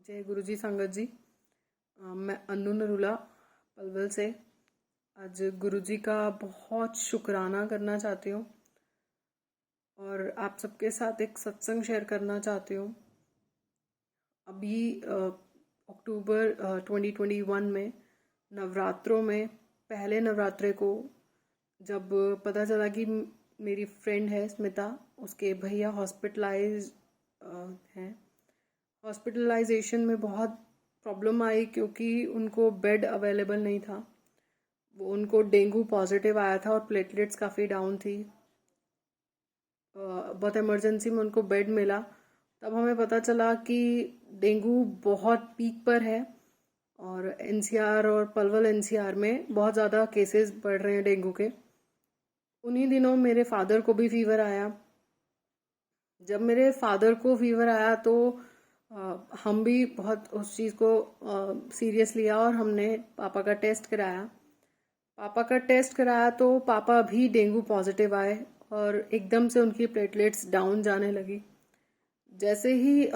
जय गुरु जी संगत जी। मैं अनु नरूला पलवल से आज गुरु जी का बहुत शुक्राना करना चाहती हूँ और आप सबके साथ एक सत्संग शेयर करना चाहती हूँ। अभी अक्टूबर 2021 में नवरात्रों में पहले नवरात्रे को जब पता चला कि मेरी फ्रेंड है स्मिता, उसके भैया हॉस्पिटलाइज हैं। हॉस्पिटलाइजेशन में बहुत प्रॉब्लम आई क्योंकि उनको बेड अवेलेबल नहीं था। वो उनको डेंगू पॉजिटिव आया था और प्लेटलेट्स काफ़ी डाउन थी। बहुत इमरजेंसी में उनको बेड मिला। तब हमें पता चला कि डेंगू बहुत पीक पर है और एनसीआर और पलवल एनसीआर में बहुत ज़्यादा केसेस बढ़ रहे हैं डेंगू के। उन्हीं दिनों मेरे फादर को भी फीवर आया। जब मेरे फादर को फीवर आया तो हम भी बहुत उस चीज़ को सीरियस लिया और हमने पापा का टेस्ट कराया। पापा का टेस्ट कराया तो पापा भी डेंगू पॉजिटिव आए और एकदम से उनकी प्लेटलेट्स डाउन जाने लगी। जैसे ही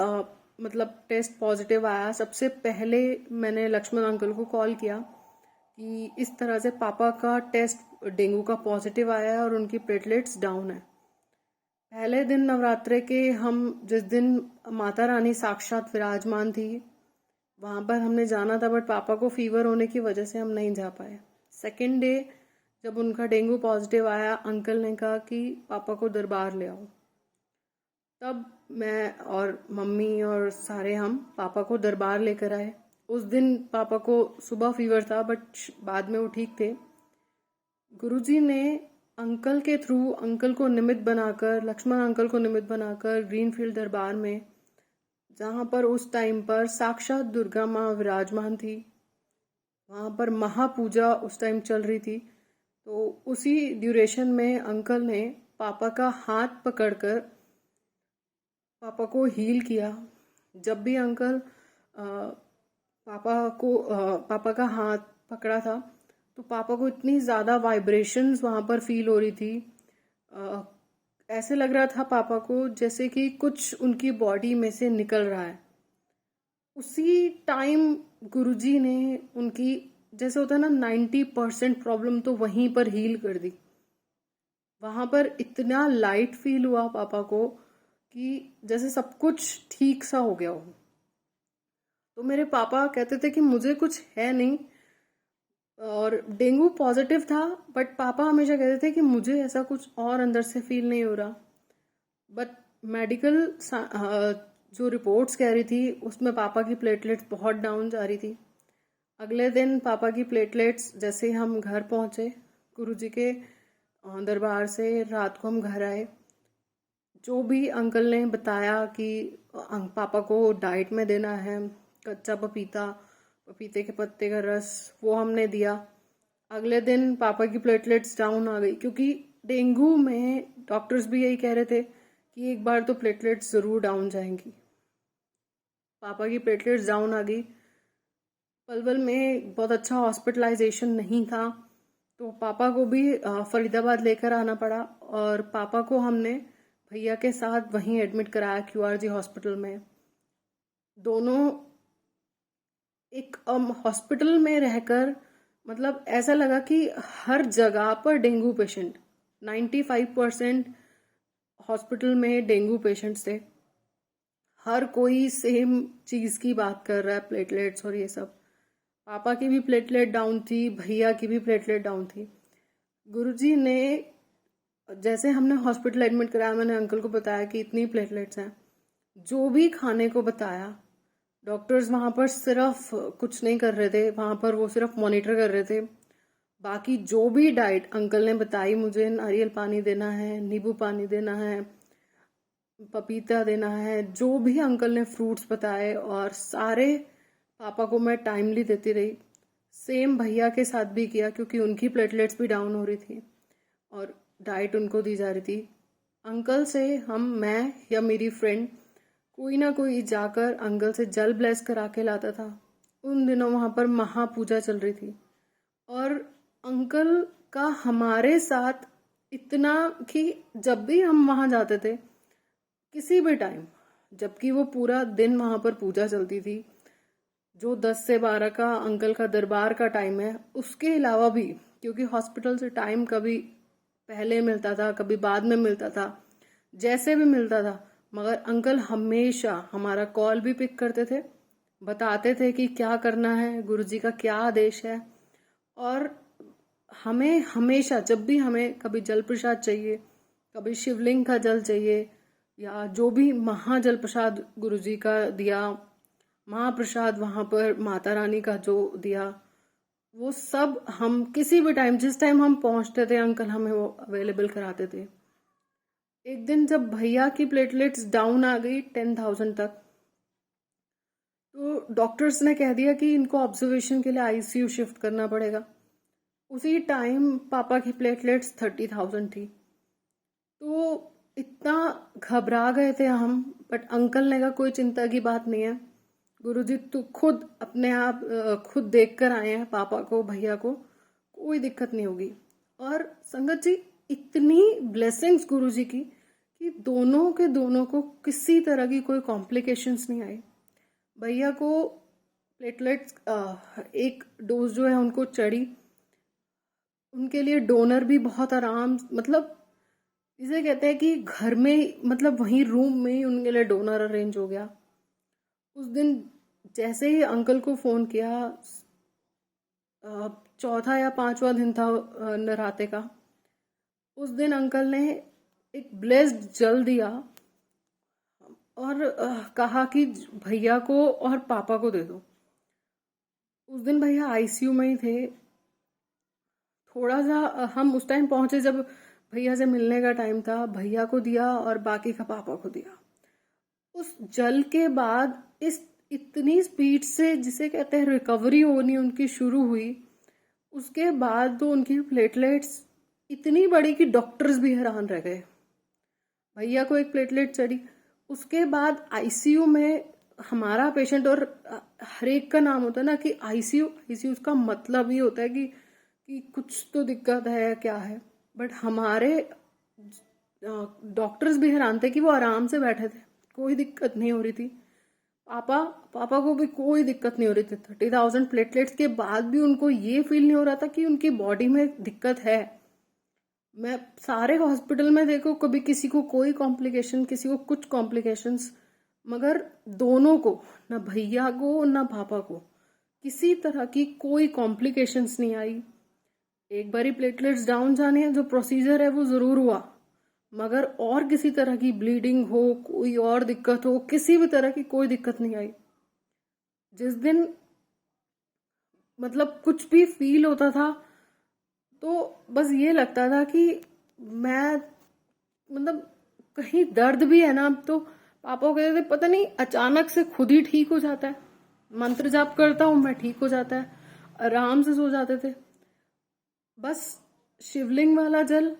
मतलब टेस्ट पॉजिटिव आया, सबसे पहले मैंने लक्ष्मण अंकल को कॉल किया कि इस तरह से पापा का टेस्ट डेंगू का पॉजिटिव आया है और उनकी प्लेटलेट्स डाउन है। पहले दिन नवरात्रे के हम जिस दिन माता रानी साक्षात विराजमान थी वहाँ पर हमने जाना था, बट पापा को फीवर होने की वजह से हम नहीं जा पाए। सेकेंड डे जब उनका डेंगू पॉजिटिव आया, अंकल ने कहा कि पापा को दरबार ले आओ। तब मैं और मम्मी और सारे हम पापा को दरबार लेकर आए। उस दिन पापा को सुबह फीवर था बट बाद में वो ठीक थे। गुरुजी ने अंकल के थ्रू अंकल को निमित्त बनाकर, लक्ष्मण अंकल को निमित्त बनाकर ग्रीनफील्ड दरबार में, जहाँ पर उस टाइम पर साक्षात दुर्गा माँ विराजमान थी, वहाँ पर महापूजा उस टाइम चल रही थी। तो उसी ड्यूरेशन में अंकल ने पापा का हाथ पकड़कर पापा को हील किया। जब भी अंकल पापा का हाथ पकड़ा था तो पापा को इतनी ज़्यादा वाइब्रेशंस वहाँ पर फील हो रही थी। ऐसे लग रहा था पापा को जैसे कि कुछ उनकी बॉडी में से निकल रहा है। उसी टाइम गुरुजी ने उनकी, जैसे होता है ना, 90% प्रॉब्लम तो वहीं पर हील कर दी। वहाँ पर इतना लाइट फील हुआ पापा को कि जैसे सब कुछ ठीक सा हो गया हो। तो मेरे पापा कहते थे कि मुझे कुछ है नहीं और डेंगू पॉजिटिव था, बट पापा हमेशा कहते थे कि मुझे ऐसा कुछ और अंदर से फील नहीं हो रहा। बट मेडिकल जो रिपोर्ट्स कह रही थी उसमें पापा की प्लेटलेट्स बहुत डाउन जा रही थी। अगले दिन पापा की प्लेटलेट्स, जैसे हम घर पहुंचे गुरुजी के दरबार से, रात को हम घर आए, जो भी अंकल ने बताया कि पापा को डाइट में देना है कच्चा पपीता, पपीते के पत्ते का रस, वो हमने दिया। अगले दिन पापा की प्लेटलेट्स डाउन आ गई, क्योंकि डेंगू में डॉक्टर्स भी यही कह रहे थे कि एक बार तो प्लेटलेट्स ज़रूर डाउन जाएंगी। पापा की प्लेटलेट्स डाउन आ गई। पलवल में बहुत अच्छा हॉस्पिटलाइजेशन नहीं था तो पापा को भी फरीदाबाद लेकर आना पड़ा और पापा को हमने भैया के साथ वहीं एडमिट कराया क्यूआरजी हॉस्पिटल में। दोनों एक हॉस्पिटल में रहकर मतलब ऐसा लगा कि हर जगह पर डेंगू पेशेंट, 95% हॉस्पिटल में डेंगू पेशेंट्स थे। हर कोई सेम चीज़ की बात कर रहा है, प्लेटलेट्स और ये सब। पापा की भी प्लेटलेट डाउन थी, भैया की भी प्लेटलेट डाउन थी। गुरुजी ने, जैसे हमने हॉस्पिटल एडमिट कराया, मैंने अंकल को बताया कि इतनी प्लेटलेट्स हैं। जो भी खाने को बताया, डॉक्टर्स वहाँ पर सिर्फ कुछ नहीं कर रहे थे, वहाँ पर वो सिर्फ मॉनिटर कर रहे थे। बाकी जो भी डाइट अंकल ने बताई, मुझे नारियल पानी देना है, नींबू पानी देना है, पपीता देना है, जो भी अंकल ने फ्रूट्स बताए, और सारे पापा को मैं टाइमली देती रही। सेम भैया के साथ भी किया क्योंकि उनकी प्लेटलेट्स भी डाउन हो रही थी और डाइट उनको दी जा रही थी। अंकल से मैं या मेरी फ्रेंड कोई ना कोई जाकर अंकल से जल ब्लेस करा के लाता था। उन दिनों वहाँ पर महापूजा चल रही थी और अंकल का हमारे साथ इतना कि जब भी हम वहाँ जाते थे, किसी भी टाइम, जबकि वो पूरा दिन वहाँ पर पूजा चलती थी, जो 10 से 12 का अंकल का दरबार का टाइम है, उसके अलावा भी, क्योंकि हॉस्पिटल से टाइम कभी पहले मिलता था कभी बाद में मिलता था, जैसे भी मिलता था, मगर अंकल हमेशा हमारा कॉल भी पिक करते थे, बताते थे कि क्या करना है, गुरुजी का क्या आदेश है। और हमें हमेशा जब भी हमें कभी जल प्रसाद चाहिए, कभी शिवलिंग का जल चाहिए, या जो भी महाजल प्रसाद गुरुजी का दिया, महाप्रसाद वहाँ पर माता रानी का जो दिया, वो सब हम किसी भी टाइम, जिस टाइम हम पहुँचते थे, अंकल हमें वो अवेलेबल कराते थे। एक दिन जब भैया की प्लेटलेट्स डाउन आ गई 10,000 तक, तो डॉक्टर्स ने कह दिया कि इनको ऑब्जर्वेशन के लिए आईसीयू शिफ्ट करना पड़ेगा। उसी टाइम पापा की प्लेटलेट्स 30,000 थी। तो इतना घबरा गए थे हम, बट अंकल ने कहा कोई चिंता की बात नहीं है, गुरुजी तो खुद अपने आप खुद देख कर आए हैं पापा को, भैया को, कोई दिक्कत नहीं होगी। और संगत जी, इतनी ब्लेसिंग्स गुरुजी की कि दोनों के दोनों को किसी तरह की कोई कॉम्प्लिकेशंस नहीं आई। भैया को प्लेटलेट्स एक डोज जो है उनको चढ़ी, उनके लिए डोनर भी बहुत आराम, मतलब इसे कहते हैं कि घर में, मतलब वहीं रूम में ही उनके लिए डोनर अरेंज हो गया। उस दिन जैसे ही अंकल को फोन किया, चौथा या पांचवा दिन था नराते का, उस दिन अंकल ने एक ब्लेस्ड जल दिया और कहा कि भैया को और पापा को दे दो। उस दिन भैया आईसीयू में ही थे। थोड़ा सा हम उस टाइम पहुंचे जब भैया से मिलने का टाइम था, भैया को दिया और बाकी का पापा को दिया। उस जल के बाद इस इतनी स्पीड से, जिसे कहते हैं रिकवरी होनी उनकी शुरू हुई, उसके बाद तो उनकी प्लेटलेट्स इतनी बड़ी कि डॉक्टर्स भी हैरान रह गए। भैया को एक प्लेटलेट चढ़ी, उसके बाद आईसीयू में हमारा पेशेंट, और हर एक का नाम होता है ना कि आईसीयू, आईसीयू उसका मतलब ही होता है कि कुछ तो दिक्कत है, क्या है। बट हमारे डॉक्टर्स भी हैरान थे कि वो आराम से बैठे थे, कोई दिक्कत नहीं हो रही थी। पापा को भी कोई दिक्कत नहीं हो रही थी। 30,000 प्लेटलेट्स के बाद भी उनको ये फील नहीं हो रहा था कि उनकी बॉडी में दिक्कत है। मैं सारे हॉस्पिटल में देखो, कभी किसी को कोई कॉम्प्लिकेशन, किसी को कुछ कॉम्प्लिकेशंस, मगर दोनों को, ना भैया को ना पापा को, किसी तरह की कोई कॉम्प्लिकेशंस नहीं आई। एक बारी प्लेटलेट्स डाउन जाने हैं, जो प्रोसीजर है वो जरूर हुआ, मगर और किसी तरह की ब्लीडिंग हो, कोई और दिक्कत हो, किसी भी तरह की कोई दिक्कत नहीं आई। जिस दिन मतलब कुछ भी फील होता था तो बस ये लगता था कि मैं, मतलब कहीं दर्द भी है ना, तो पापा को कहते थे पता नहीं अचानक से खुद ही ठीक हो जाता है, मंत्र जाप करता हूँ मैं, ठीक हो जाता है, आराम से सो जाते थे। बस शिवलिंग वाला जल,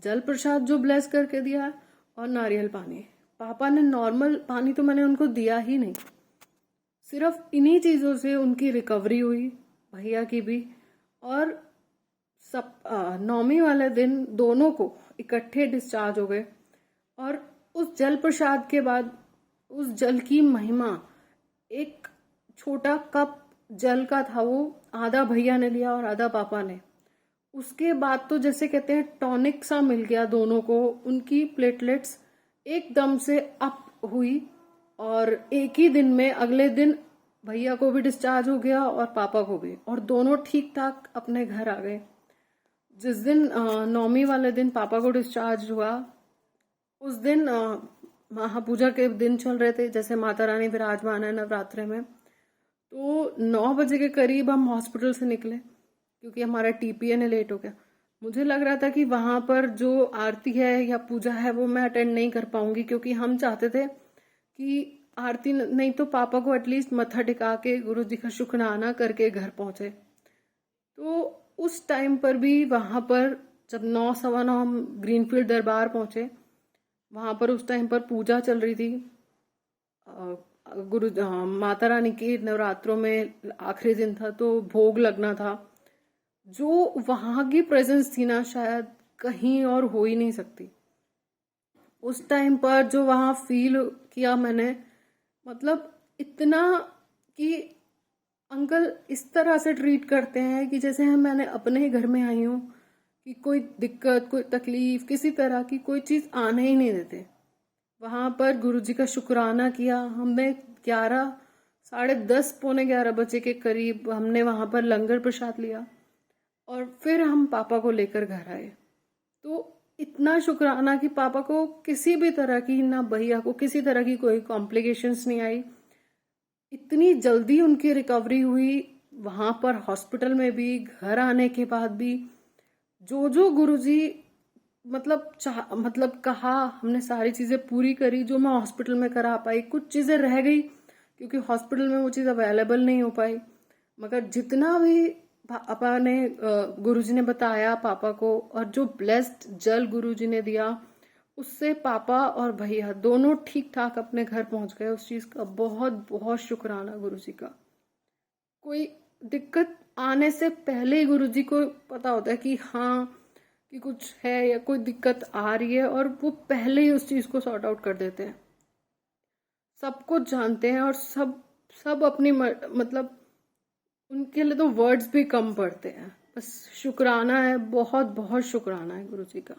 जल प्रसाद जो ब्लेस करके दिया है, और नारियल पानी। पापा ने नॉर्मल पानी तो मैंने उनको दिया ही नहीं। सिर्फ इन्हीं चीज़ों से उनकी रिकवरी हुई, भैया की भी। और सब नौमी वाले दिन दोनों को इकट्ठे डिस्चार्ज हो गए। और उस जल प्रसाद के बाद, उस जल की महिमा, एक छोटा कप जल का था, वो आधा भैया ने लिया और आधा पापा ने। उसके बाद तो जैसे कहते हैं टॉनिक सा मिल गया दोनों को, उनकी प्लेटलेट्स एकदम से अप हुई। और एक ही दिन में, अगले दिन भैया को भी डिस्चार्ज हो गया और पापा को भी, और दोनों ठीक ठाक अपने घर आ गए। जिस दिन नौमी वाले दिन पापा को डिस्चार्ज हुआ, उस दिन महापूजा के दिन चल रहे थे, जैसे माता रानी विराजमान है नवरात्रे में। तो 9 बजे के करीब हम हॉस्पिटल से निकले, क्योंकि हमारा टीपीएन लेट हो गया। मुझे लग रहा था कि वहां पर जो आरती है या पूजा है वो मैं अटेंड नहीं कर पाऊंगी, क्योंकि हम चाहते थे कि आरती नहीं तो पापा को एटलीस्ट मत्था टिका के गुरु जी का शुक्राना करके घर पहुंचे। तो उस टाइम पर भी वहां पर जब 9 सवा 9 हम ग्रीनफील्ड दरबार पहुंचे, वहां पर उस टाइम पर पूजा चल रही थी। माता रानी की नवरात्रों में आखिरी दिन था, तो भोग लगना था। जो वहां की प्रेजेंस थी ना, शायद कहीं और हो ही नहीं सकती। उस टाइम पर जो वहां फील किया मैंने, मतलब इतना कि अंकल इस तरह से ट्रीट करते हैं कि जैसे मैंने अपने ही घर में आई हूँ, कि कोई दिक्कत कोई तकलीफ किसी तरह की कोई चीज़ आने ही नहीं देते। वहाँ पर गुरुजी का शुक्राना किया हमने। 11, साढ़े 10, पौने 11 बजे के करीब हमने वहाँ पर लंगर प्रसाद लिया और फिर हम पापा को लेकर घर आए। तो इतना शुक्राना कि पापा को किसी भी तरह की, ना भैया को किसी तरह की कोई कॉम्प्लिकेशंस नहीं आई। इतनी जल्दी उनकी रिकवरी हुई, वहाँ पर हॉस्पिटल में भी, घर आने के बाद भी। जो जो गुरुजी मतलब कहा, हमने सारी चीज़ें पूरी करी जो मैं हॉस्पिटल में करा पाई। कुछ चीज़ें रह गई क्योंकि हॉस्पिटल में वो चीज़ अवेलेबल नहीं हो पाई, मगर जितना भी पापा ने गुरुजी ने बताया पापा को, और जो ब्लेस्ड जल गुरुजी ने दिया, उससे पापा और भैया दोनों ठीक ठाक अपने घर पहुंच गए। उस चीज़ का बहुत बहुत शुक्राना गुरुजी का। कोई दिक्कत आने से पहले ही गुरुजी को पता होता है कि हाँ, कि कुछ है या कोई दिक्कत आ रही है, और वो पहले ही उस चीज़ को सॉर्ट आउट कर देते हैं। सब कुछ जानते हैं और सब सब अपनी मतलब उनके लिए तो वर्ड्स भी कम पड़ते हैं। बस शुक्राना है, बहुत बहुत शुक्राना है गुरुजी का।